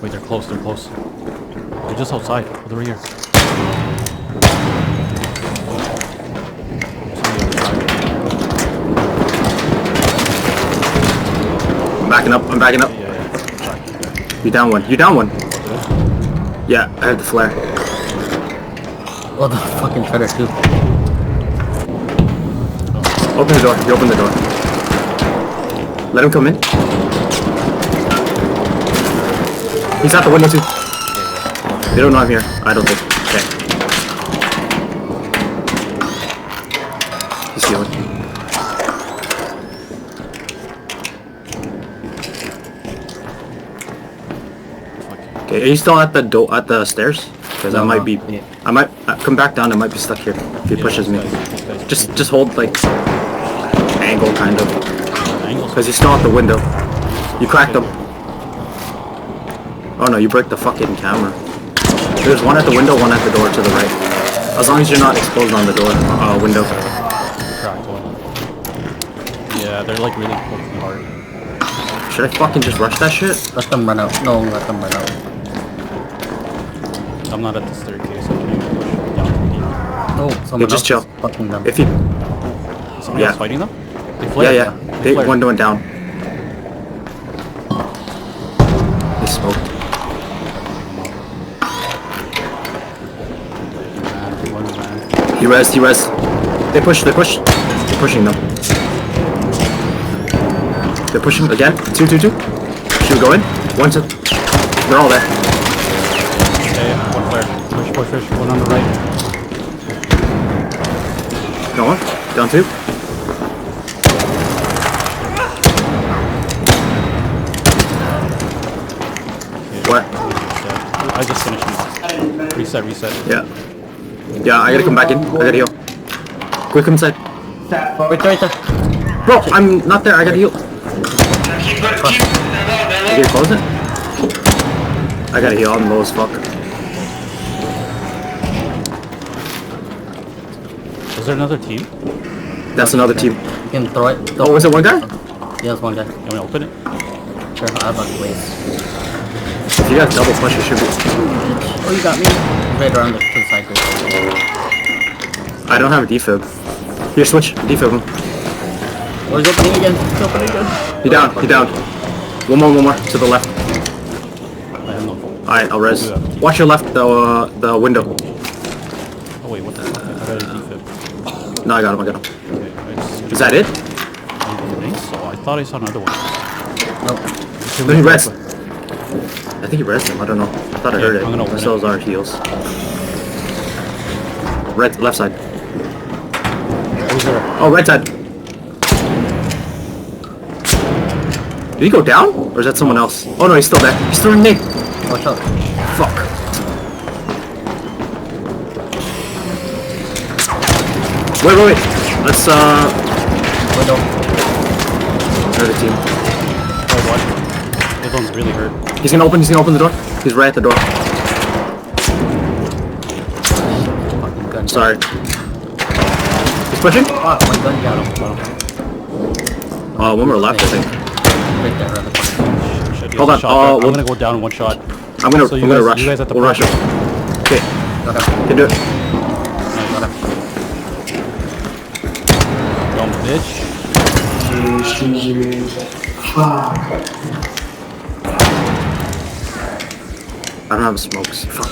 Wait, they're close. They're close. They're just outside. Oh, they're right here. I'm backing up. I'm backing up. Yeah. You down one. You down one. Yeah, I have the flare. Oh, the fucking shredder too. Open the door. You open the door. Let him come in. He's out the window too. They don't know I'm here. I don't think. Okay. He's healing. Okay, are you still at the door at the stairs? Because I might be. I might come back down. I might be stuck here if he pushes me. Just hold like angle kind of. Because he's still out the window. You cracked him. Oh no, you break the fucking camera. There's one at the window, one at the door to the right. As long as you're not exposed on the door, window. Cracked one. Yeah, they're like really working hard. Should I fucking just rush that shit? Let them run out. No, let them run out. I'm not at the staircase. I can't even push down. No, someone just else chill. is fucking them. If you, Somebody else fighting them? They yeah, flared. yeah, they flared. one went down. They smoked. He res. They push. They're pushing them. They're pushing again. Two. Should we go in? 1, 2. They're all there. Okay, one flare. Push. One on the right. Go on. Down 2. What? I just finished him. Reset. Yeah. Yeah, I gotta come back in. I gotta heal. Quick, come inside. Wait, right there. Bro, I'm not there. I gotta heal. You gonna close it? I gotta heal. I'm low as fuck. Is there another team? That's another team. You can throw it. Oh, was it one guy? Yeah, it's one guy. Can we open it? Sure, I have a place. If you got double push, it should be. Oh, you got me. Right around to the side. I don't have a defib. Here, switch. Defib him. Oh, he's opening again. He's opening again. He down. One more. To the left. I have no. Alright, I'll res. Watch your left, the window. Oh wait, what the fuck? I got a defib. No, I got him. Okay, I just... Is that it? I think so. I thought I saw another one. Nope. No, he res. I think he res him. I don't know. I thought I heard it. I'm gonna open So it. is our heals. Left side. Who's there? Oh, right side. Did he go down? Or is that someone else? Oh no, he's still there. He's throwing nade. Watch out. Fuck. Wait. Let's, Window. another team. Oh, what? This one's really hurt. He's gonna open the door. He's right at the door. Fucking gun. Sorry. He's pushing? Fuck, my gun got him. Oh, one more left, I think. Right there, around the corner. Should be Hold a on, shot. we'll- I'm gonna go down in one shot. I'm gonna So rush. you guys have to We'll rush push. him. Okay, Got him. can do it. Got him. Dumb bitch. I don't have smokes. Fuck.